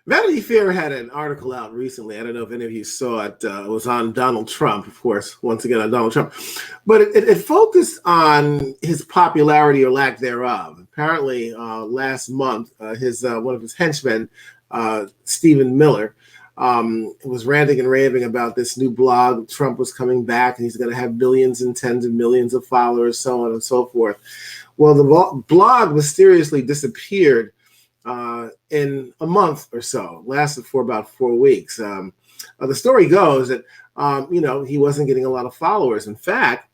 Vanity Fair had an article out recently. I don't know if any of you saw it. It was on Donald Trump, of course, once again on Donald Trump. But it focused on his popularity or lack thereof. Apparently, last month, his one of his henchmen, Stephen Miller, was ranting and raving about this new blog. Trump was coming back and he's going to have billions and tens of millions of followers, so on and so forth. Well, the blog mysteriously disappeared in a month or so, lasted for about 4 weeks. The story goes that, he wasn't getting a lot of followers. In fact,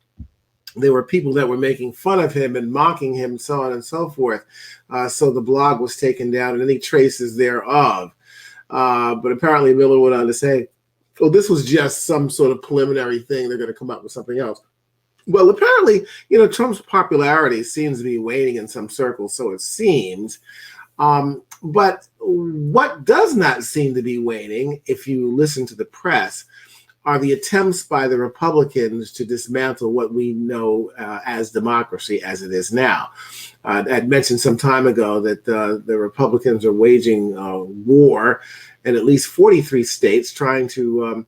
there were people that were making fun of him and mocking him, so on and so forth. So the blog was taken down and any traces thereof. But apparently Miller went on to say, oh, this was just some sort of preliminary thing. They're going to come up with something else. Well, apparently, Trump's popularity seems to be waning in some circles, so it seems. But what does not seem to be waning, if you listen to the press, are the attempts by the Republicans to dismantle what we know as democracy as it is now. I'd mentioned some time ago that the Republicans are waging war in at least 43 states trying to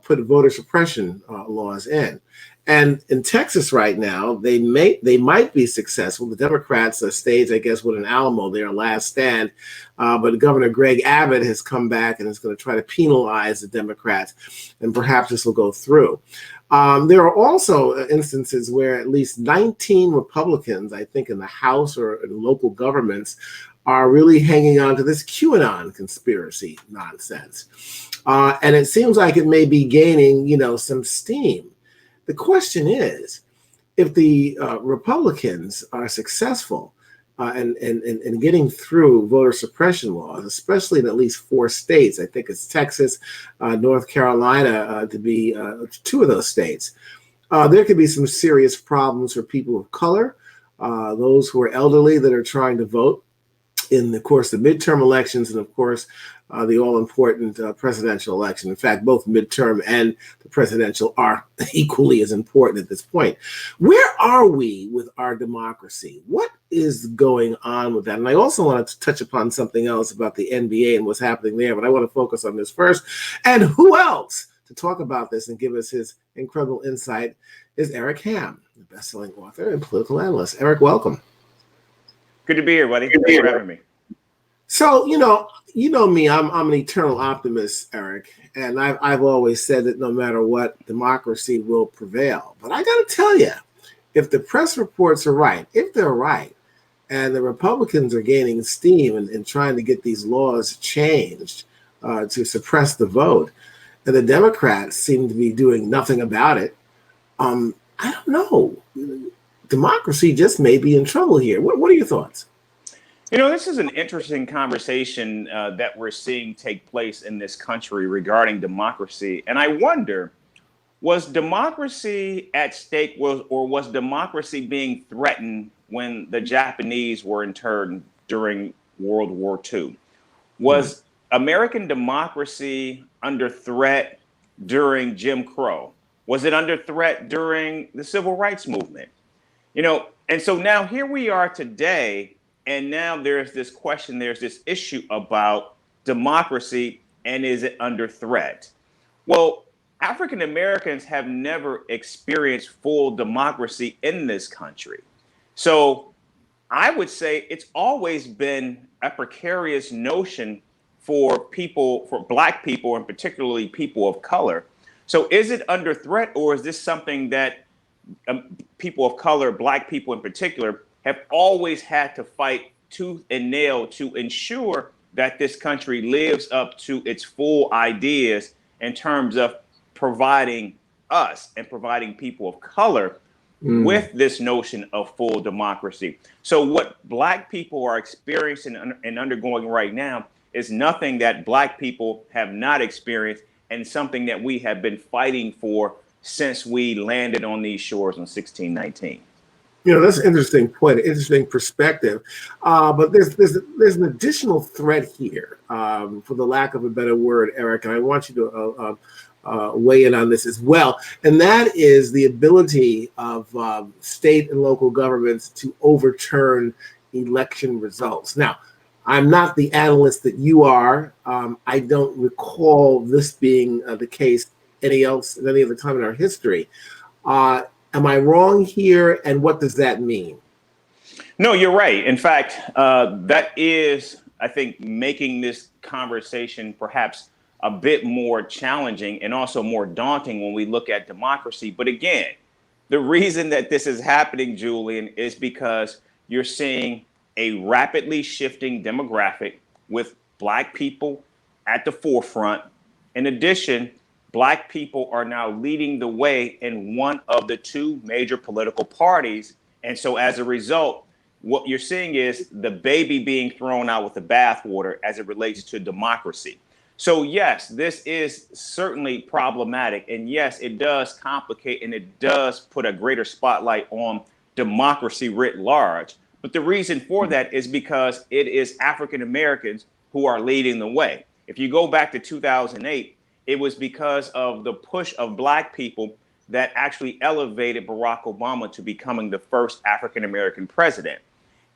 put voter suppression laws in. And in Texas right now, they might be successful. The Democrats staged, I guess, with an Alamo, their last stand. But Governor Greg Abbott has come back and is going to try to penalize the Democrats, and perhaps this will go through. There are also instances where at least 19 Republicans, I think in the House or in local governments, are really hanging on to this QAnon conspiracy nonsense. And it seems like it may be gaining, some steam. The question is, if the Republicans are successful in getting through voter suppression laws, especially in at least 4 states, I think it's Texas, North Carolina to be 2 of those states, there could be some serious problems for people of color, those who are elderly that are trying to vote in, of course, the midterm elections, and of course, the all-important presidential election. In fact, both midterm and the presidential are equally as important at this point. Where are we with our democracy? What is going on with that? And I also wanted to touch upon something else about the NBA and what's happening there, but I want to focus on this first. And who else to talk about this and give us his incredible insight is Eric Ham, the best-selling author and political analyst. Eric, welcome. Good to be here, buddy. Thanks for having me. So, you know me, I'm an eternal optimist, Eric, and I've always said that no matter what, democracy will prevail. But I got to tell you, if the press reports are right, if they're right, and the Republicans are gaining steam and trying to get these laws changed to suppress the vote, and the Democrats seem to be doing nothing about it, I don't know. Democracy just may be in trouble here. What are your thoughts? This is an interesting conversation that we're seeing take place in this country regarding democracy. And I wonder, was democracy at stake or was democracy being threatened when the Japanese were interned during World War II? Was American democracy under threat during Jim Crow? Was it under threat during the Civil Rights Movement? And so now here we are today. And now there's this question, there's this issue about democracy and is it under threat? Well, African Americans have never experienced full democracy in this country. So I would say it's always been a precarious notion for people, for Black people, and particularly people of color. So is it under threat, or is this something that people of color, Black people in particular, have always had to fight tooth and nail to ensure that this country lives up to its full ideas in terms of providing us and providing people of color with this notion of full democracy? So what Black people are experiencing and undergoing right now is nothing that Black people have not experienced, and something that we have been fighting for since we landed on these shores in 1619. That's an interesting point, an interesting perspective. But there's an additional threat here, for the lack of a better word, Eric, and I want you to weigh in on this as well. And that is the ability of state and local governments to overturn election results. Now, I'm not the analyst that you are. I don't recall this being the case at any other time in our history. Uh, am I wrong here? And what does that mean? No, you're right. In fact, that is, I think, making this conversation perhaps a bit more challenging and also more daunting when we look at democracy. But again, the reason that this is happening, Julian, is because you're seeing a rapidly shifting demographic with Black people at the forefront. In addition, Black people are now leading the way in one of the two major political parties. And so as a result, what you're seeing is the baby being thrown out with the bathwater as it relates to democracy. So, yes, this is certainly problematic. And yes, it does complicate and it does put a greater spotlight on democracy writ large. But the reason for that is because it is African Americans who are leading the way. If you go back to 2008, it was because of the push of Black people that actually elevated Barack Obama to becoming the first African American president.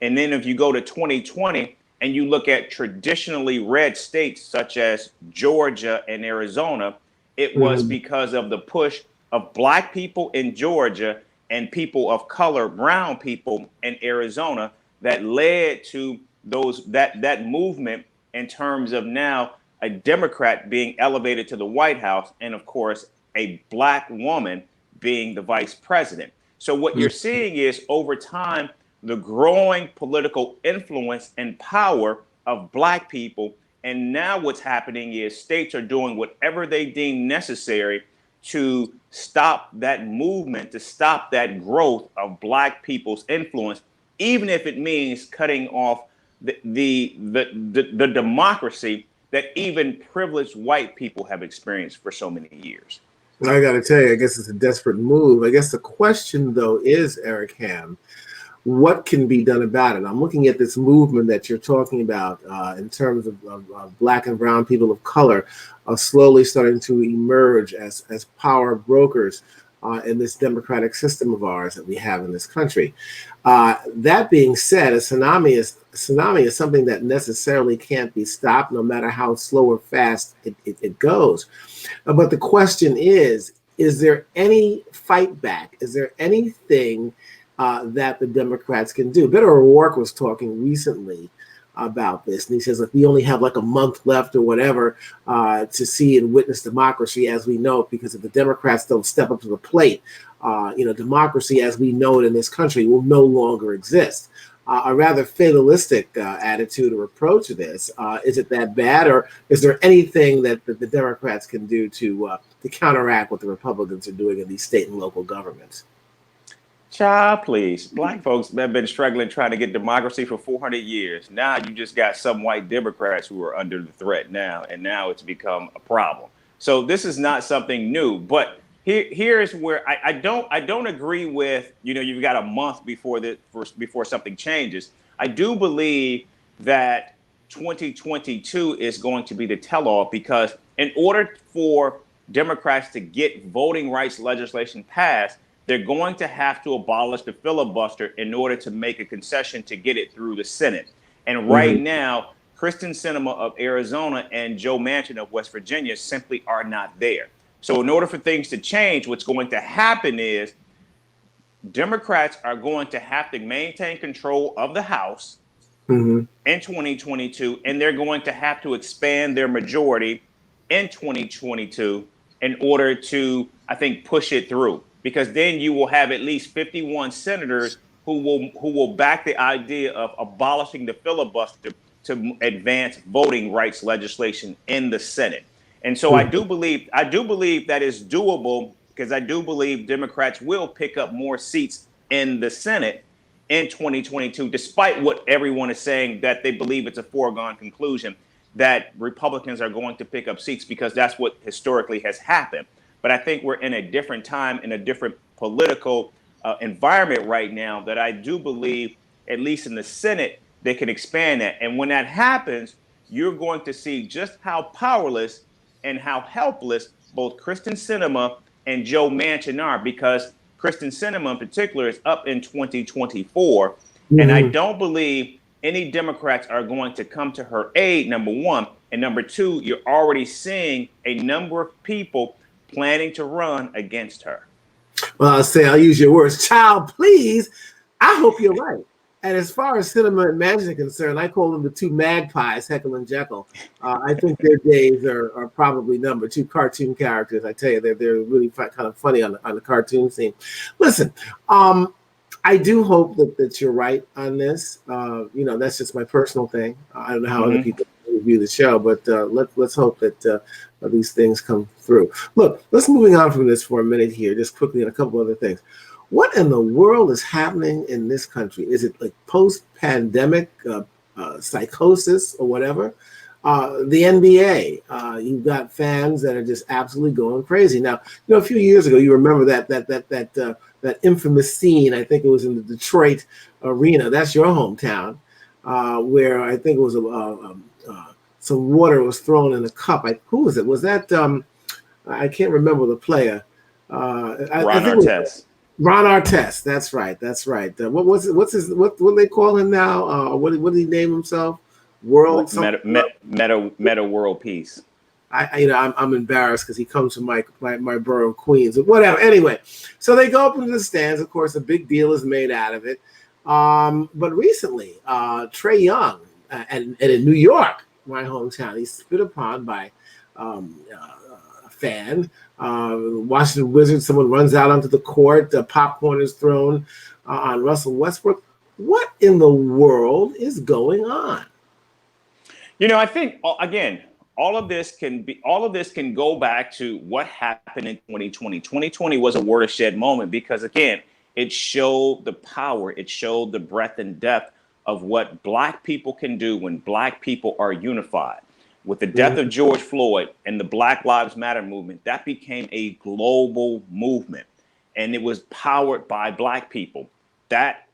And then if you go to 2020 and you look at traditionally red states such as Georgia and Arizona, it was because of the push of Black people in Georgia and people of color, brown people in Arizona, that led to that movement in terms of now a Democrat being elevated to the White House, and of course a Black woman being the vice president. So what you're seeing is over time the growing political influence and power of Black people. And now what's happening is states are doing whatever they deem necessary to stop that movement, to stop that growth of Black people's influence, even if it means cutting off the democracy that even privileged white people have experienced for so many years. I got to tell you, I guess it's a desperate move. I guess the question, though, is, Eric Ham, what can be done about it? I'm looking at this movement that you're talking about in terms of Black and brown people of color slowly starting to emerge as power brokers in this democratic system of ours that we have in this country. That being said, a tsunami is something that necessarily can't be stopped, no matter how slow or fast it goes. But the question is there any fight back? Is there anything that the Democrats can do? Beto O'Rourke was talking recently about this, and he says, if we only have like a month left or whatever to see and witness democracy as we know it, because if the Democrats don't step up to the plate, democracy as we know it in this country will no longer exist. A rather fatalistic attitude or approach to this. Is it that bad, or is there anything that the Democrats can do to counteract what the Republicans are doing in these state and local governments? Child, please. Black folks have been struggling trying to get democracy for 400 years. Now you just got some white Democrats who are under the threat now, and now it's become a problem. So this is not something new. But here's where I don't agree with, you've got a month before something changes. I do believe that 2022 is going to be the tell-all, because in order for Democrats to get voting rights legislation passed, they're going to have to abolish the filibuster in order to make a concession to get it through the Senate. And right now, Kristen Sinema of Arizona and Joe Manchin of West Virginia simply are not there. So in order for things to change, what's going to happen is Democrats are going to have to maintain control of the House in 2022, and they're going to have to expand their majority in 2022 in order to, I think, push it through. Because then you will have at least 51 senators who will back the idea of abolishing the filibuster to advance voting rights legislation in the Senate. And so I do believe that is doable, because I do believe Democrats will pick up more seats in the Senate in 2022, despite what everyone is saying, that they believe it's a foregone conclusion that Republicans are going to pick up seats, because that's what historically has happened. But I think we're in a different time, in a different political environment right now, that I do believe, at least in the Senate, they can expand that. And when that happens, you're going to see just how powerless and how helpless both Kristen Sinema and Joe Manchin are, because Kristen Sinema in particular is up in 2024. And I don't believe any Democrats are going to come to her aid, number one. And number two, you're already seeing a number of people planning to run against her. Well, I'll use your words. Child, please. I hope you're right. And as far as cinema and magic are concerned, I call them the two magpies, Heckle and Jekyll. I think their days are probably numbered. Two cartoon characters. I tell you, they're really kind of funny on the cartoon scene. Listen, I do hope that you're right on this. That's just my personal thing. I don't know how other people view the show, but let's hope that these things come through. Look, let's moving on from this for a minute here, just quickly, and a couple other things. What in the world is happening in this country? Is it like post-pandemic psychosis or whatever? The NBA, you've got fans that are just absolutely going crazy. Now, a few years ago, you remember that infamous scene. I think it was in the Detroit arena. That's your hometown, where I think it was some water was thrown in a cup. Who was it? Was that I can't remember the player. Ron Artest. Ron Artest. That's right. What do they call him now? What did he name himself? Meta World Peace. I'm embarrassed because he comes from my borough of Queens, but whatever. Anyway, so they go up into the stands. Of course, a big deal is made out of it. But recently, Trae Young, and in New York, my hometown, he's spit upon by a fan. Washington Wizards, someone runs out onto the court. Popcorn is thrown on Russell Westbrook. What in the world is going on? I think again, all of this can go back to what happened in 2020. 2020 was a watershed moment because again, it showed the power, it showed the breadth and depth of what Black people can do when Black people are unified. With the death of George Floyd and the Black Lives Matter movement, that became a global movement, and it was powered by Black people. That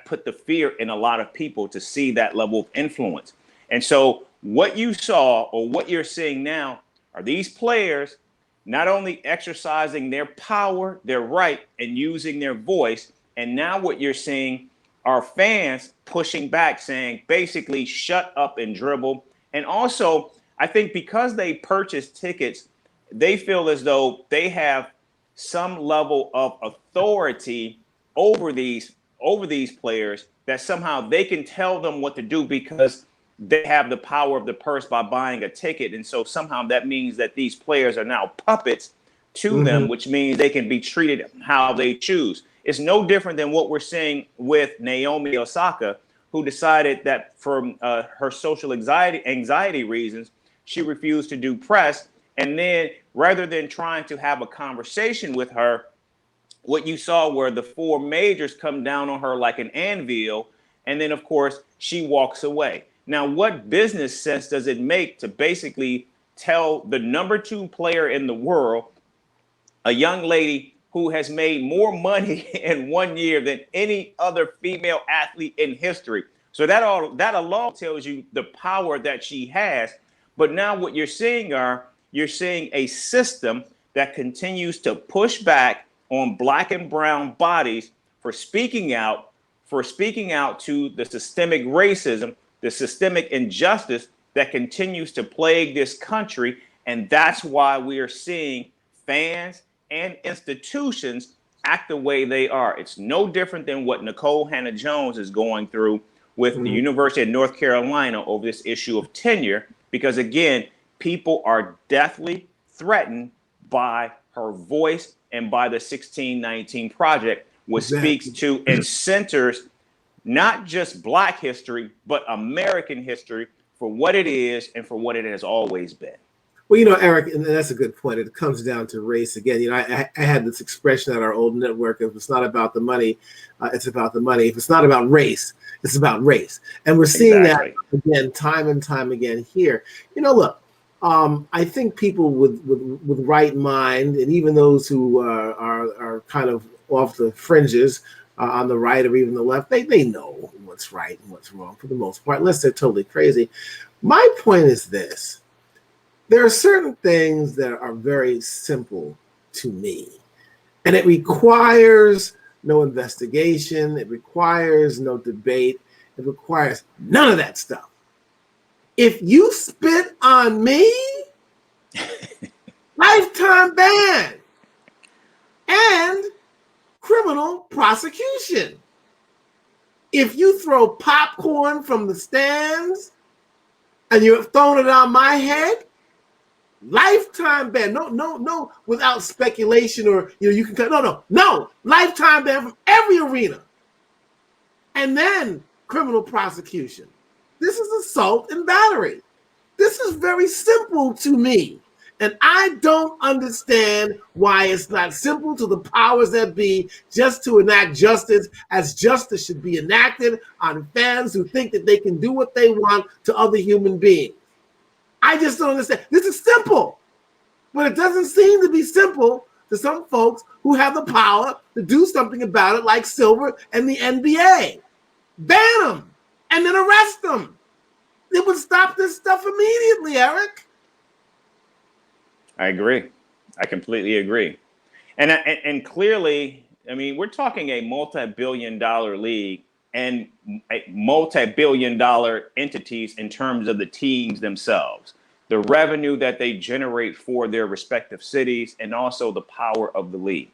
put the fear in a lot of people to see that level of influence. And so what you saw or what you're seeing now are these players not only exercising their power, their right, and using their voice. And now what you're seeing are fans pushing back, saying basically shut up and dribble. And also, I think because they purchased tickets, they feel as though they have some level of authority over these players, that somehow they can tell them what to do because they have the power of the purse by buying a ticket. And so somehow that means that these players are now puppets to them, which means they can be treated how they choose. It's no different than what we're seeing with Naomi Osaka, who decided that for her social anxiety reasons, she refused to do press. And then rather than trying to have a conversation with her, what you saw were the four majors come down on her like an anvil. And then, of course, she walks away. Now, what business sense does it make to basically tell the number 2 player in the world, a young lady who has made more money in 1 year than any other female athlete in history? So that alone tells you the power that she has. But now what you're seeing a system that continues to push back on Black and brown bodies for speaking out to the systemic racism, the systemic injustice that continues to plague this country. And that's why we are seeing fans and institutions act the way they are. It's no different than what Nicole Hannah-Jones is going through with the University of North Carolina over this issue of tenure, because again, people are deathly threatened by her voice and by the 1619 Project, which speaks to and centers not just Black history, but American history for what it is and for what it has always been. Well, Eric, and that's a good point. It comes down to race again. I had this expression at our old network: if it's not about the money, it's about the money. If it's not about race, it's about race. And we're seeing that again, time and time again here. Look, I think people with right mind, and even those who are kind of off the fringes on the right or even the left, they know what's right and what's wrong for the most part, unless they're totally crazy. My point is this. There are certain things that are very simple to me, and it requires no investigation. It requires no debate. It requires none of that stuff. If you spit on me, lifetime ban and criminal prosecution. If you throw popcorn from the stands and you're throwing it on my head, lifetime ban. No, without speculation or you can no, lifetime ban from every arena. And then criminal prosecution. This is assault and battery. This is very simple to me. And I don't understand why it's not simple to the powers that be just to enact justice as justice should be enacted on fans who think that they can do what they want to other human beings. I just don't understand. This is simple, but it doesn't seem to be simple to some folks who have the power to do something about it, like Silver and the NBA. Ban them and then arrest them. It would stop this stuff immediately, Eric. I agree. I completely agree. And clearly, I mean, we're talking a multi-billion-dollar league and multi-billion-dollar entities in terms of the teams themselves, the revenue that they generate for their respective cities, and also the power of the league.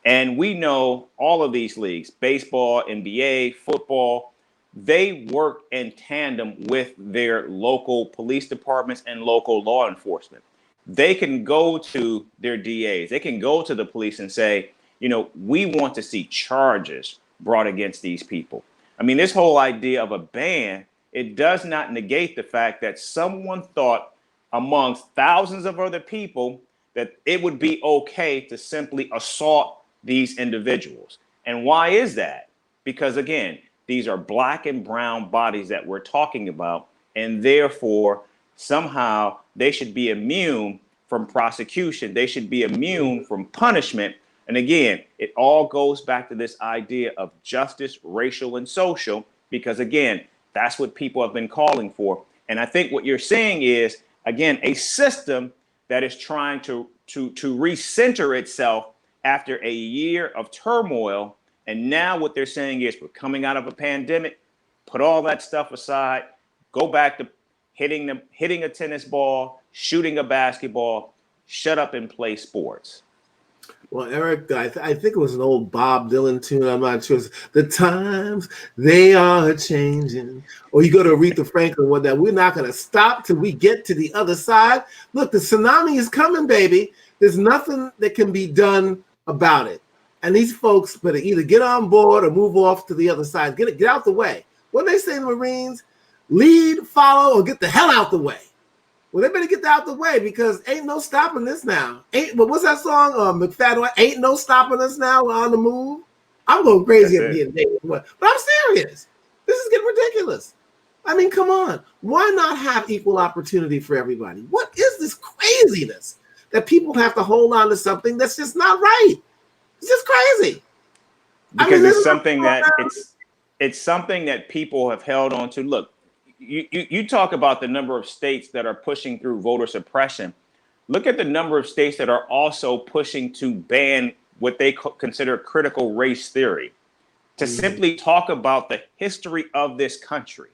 And we know all of these leagues, baseball, NBA, football, they work in tandem with their local police departments and local law enforcement. They can go to their DAs, they can go to the police and say, we want to see charges brought against these people. I mean, this whole idea of a ban, it does not negate the fact that someone thought amongst thousands of other people that it would be okay to simply assault these individuals. And why is that? Because again, these are black and brown bodies that we're talking about, and therefore somehow they should be immune from prosecution. They should be immune from punishment. And again, it all goes back to this idea of justice, racial and social, because again, that's what people have been calling for. And I think what you're seeing is, again, a system that is trying to recenter itself after a year of turmoil. And now what they're saying is, we're coming out of a pandemic, put all that stuff aside, go back to hitting a tennis ball, shooting a basketball, shut up and play sports. Well, Eric, I think it was an old Bob Dylan tune. I'm not sure. The times they are changing. Or you go to Aretha Franklin one day. We're not going to stop till we get to the other side. Look, the tsunami is coming, baby. There's nothing that can be done about it. And these folks better either get on board or move off to the other side. Get out the way. What do they say in the Marines? Lead, follow, or get the hell out the way. Well, they better get out the way because ain't no stopping this now. What's that song? McFadden, ain't no stopping us now. We're on the move. I'm going crazy at the end of the day. But I'm serious. This is getting ridiculous. I mean, come on. Why not have equal opportunity for everybody? What is this craziness that people have to hold on to something that's just not right? It's just crazy. Because it's something that people have held on to. Look, you talk about the number of states that are pushing through voter suppression. Look at the number of states that are also pushing to ban what they consider critical race theory, to simply talk about the history of this country.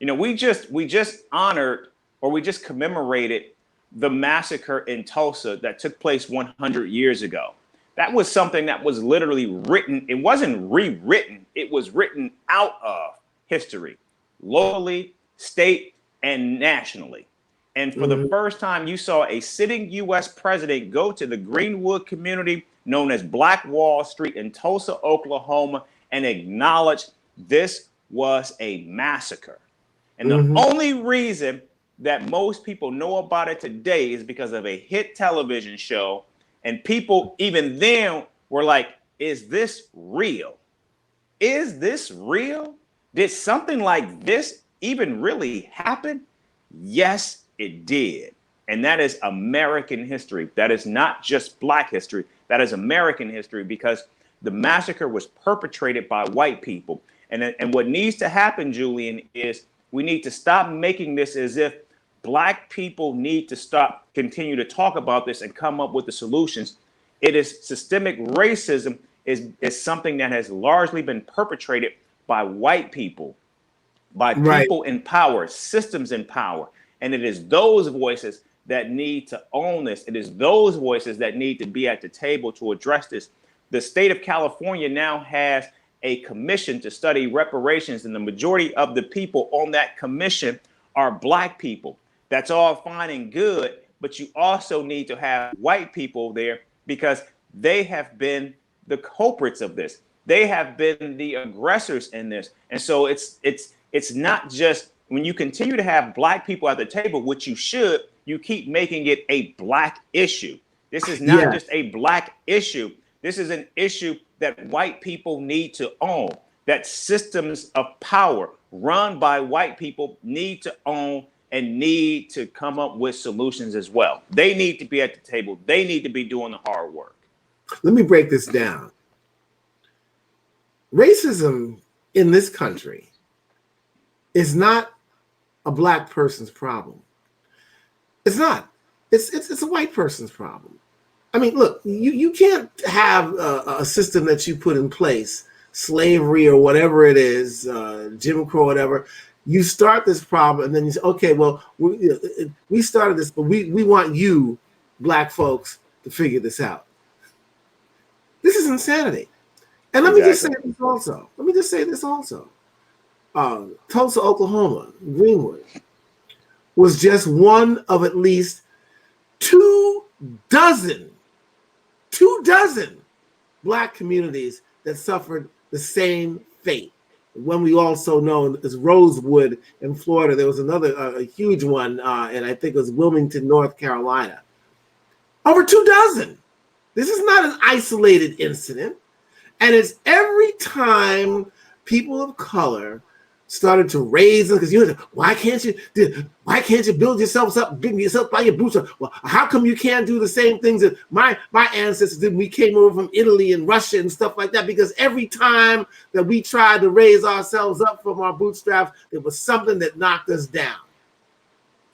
We just honored, or we just commemorated the massacre in Tulsa that took place 100 years ago. That was something that was literally written. It wasn't rewritten. It was written out of history, locally, state, and nationally. And for the first time, you saw a sitting U.S. president go to the Greenwood community known as Black Wall Street in Tulsa, Oklahoma, and acknowledge this was a massacre. And the only reason that most people know about it today is because of a hit television show. And people even then were like, is this real? Is this real? Did something like this even really happen? Yes, it did. And that is American history. That is not just Black history. That is American history, because the massacre was perpetrated by white people. And what needs to happen, Julian, is we need to stop making this as if Black people need to continue to talk about this and come up with the solutions. It is systemic racism is something that has largely been perpetrated by white people. by Right. people in power, systems in power. And it is those voices that need to own this. It is those voices that need to be at the table to address this. The state of California now has a commission to study reparations, and the majority of the people on that commission are Black people. That's all fine and good, but you also need to have white people there because they have been the culprits of this. They have been the aggressors in this. And so it's not just when you continue to have Black people at the table, which you should, you keep making it a Black issue. This is not just a Black issue. This is an issue that white people need to own, that systems of power run by white people need to own and need to come up with solutions as well. They need to be at the table. They need to be doing the hard work. Let me break this down. Racism in this country is not a Black person's problem. It's not. It's a white person's problem. I mean, look, you can't have a system that you put in place, slavery or whatever it is, Jim Crow, whatever. You start this problem and then you say, okay, well, we started this, but we want you, Black folks, to figure this out. This is insanity. And let me just say this also. Tulsa, Oklahoma, Greenwood, was just one of at least 24 Black communities that suffered the same fate. When we also know as Rosewood in Florida, there was another a huge one, and I think it was Wilmington, North Carolina. Over 24. This is not an isolated incident. And it's every time people of color started to raise them, because why can't you build yourselves up, bring yourself by your boots up? Well, how come you can't do the same things that my ancestors did when we came over from Italy and Russia and stuff like that? Because every time that we tried to raise ourselves up from our bootstraps, there was something that knocked us down.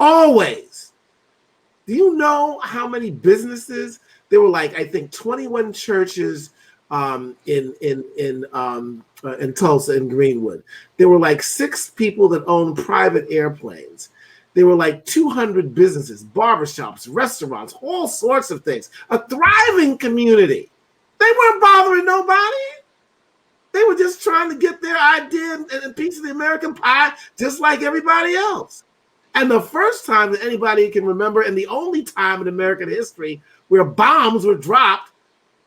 Always. Do you know how many businesses? There were like, I think, 21 churches in Tulsa and Greenwood. There were like 6 people that owned private airplanes. There were like 200 businesses, barbershops, restaurants, all sorts of things. A thriving community. They weren't bothering nobody. They were just trying to get their idea and a piece of the American pie, just like everybody else. And the first time that anybody can remember, and the only time in American history where bombs were dropped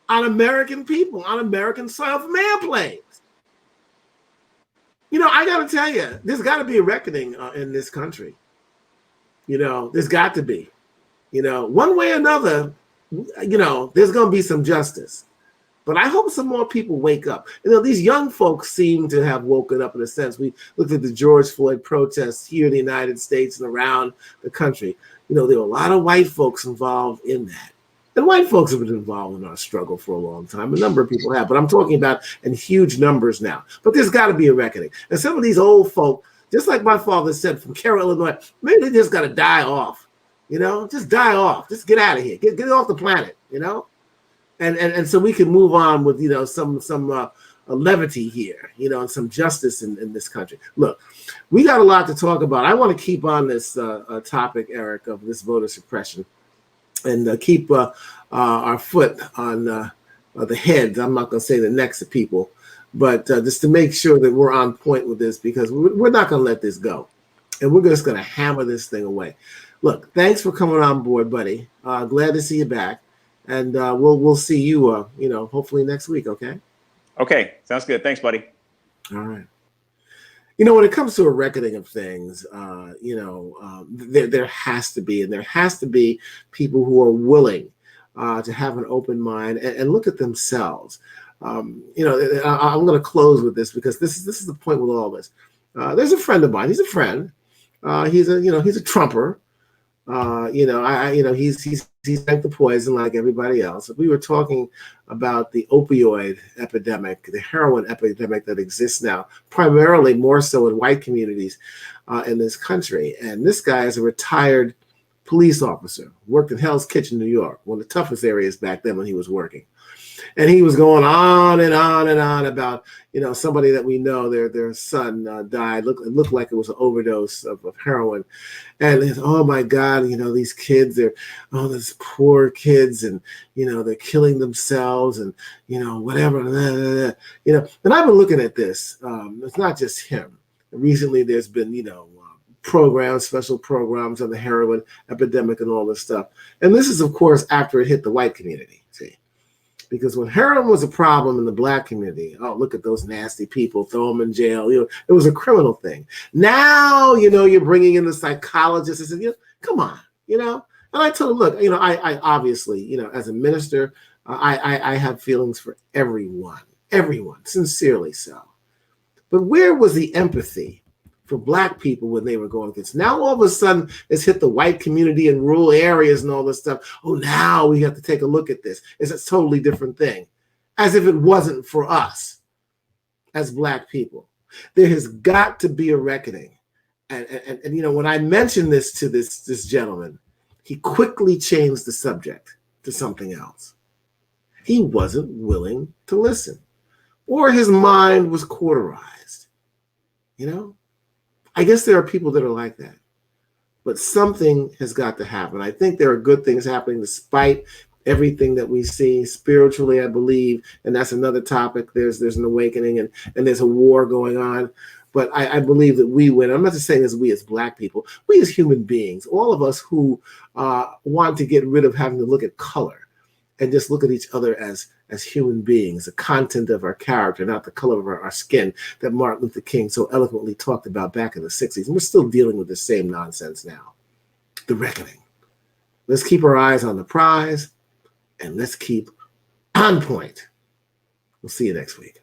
on American people, on American soil from airplanes. You know, I got to tell you, there's got to be a reckoning in this country. You know, there's got to be. You know, one way or another, you know, there's going to be some justice. But I hope some more people wake up. You know, these young folks seem to have woken up in a sense. We looked at the George Floyd protests here in the United States and around the country. You know, there were a lot of white folks involved in that. And white folks have been involved in our struggle for a long time. A number of people have, but I'm talking about in huge numbers now. But there's got to be a reckoning. And some of these old folk, just like my father said from Carroll, Illinois, maybe they just got to die off. You know, just die off. Just get out of here. Get off the planet. You know, and so we can move on with some levity here. You know, and some justice in this country. Look, we got a lot to talk about. I want to keep on this topic, Eric, of this voter suppression. And keep our foot on the heads. I'm not going to say the necks of people, but just to make sure that we're on point with this, because we're not going to let this go. And we're just going to hammer this thing away. Look, thanks for coming on board, buddy. Glad to see you back. And we'll see you, hopefully next week, okay? Okay, sounds good. Thanks, buddy. All right. You know, when it comes to a reckoning of things, there has to be people who are willing to have an open mind and look at themselves. I'm going to close with this because this is the point with all this. There's a friend of mine. He's a friend. He's a Trumper. He's drank the poison like everybody else. We were talking about the opioid epidemic, the heroin epidemic that exists now, primarily more so in white communities in this country. And this guy is a retired police officer, worked in Hell's Kitchen, New York, one of the toughest areas back then when he was working. And he was going on and on and on about, somebody that we know, their son died. It looked like it was an overdose of heroin. And oh my God, these kids, these poor kids, and they're killing themselves, and whatever. And I've been looking at this. It's not just him. Recently, there's been special programs on the heroin epidemic and all this stuff. And this is, of course, after it hit the white community. See. Because when heroin was a problem in the black community, oh, look at those nasty people, throw them in jail. It was a criminal thing. Now, you're bringing in the psychologists and said, come on, And I told him, look, I obviously, as a minister, I have feelings for everyone, sincerely so. But where was the empathy for black people when they were going through this? Now all of a sudden it's hit the white community in rural areas and all this stuff. Oh, now we have to take a look at this. It's a totally different thing, as if it wasn't for us as black people. There has got to be a reckoning. And when I mentioned this to this gentleman, he quickly changed the subject to something else. He wasn't willing to listen, or his mind was cauterized. I guess there are people that are like that, but something has got to happen. I think there are good things happening despite everything that we see spiritually, I believe, and that's another topic. There's an awakening and there's a war going on, but I believe that we win. I'm not just saying this we as black people, we as human beings, all of us who want to get rid of having to look at color and just look at each other as human beings, the content of our character, not the color of our skin, that Martin Luther King so eloquently talked about back in the 60s. And we're still dealing with the same nonsense now. The reckoning. Let's keep our eyes on the prize, and let's keep on point. We'll see you next week.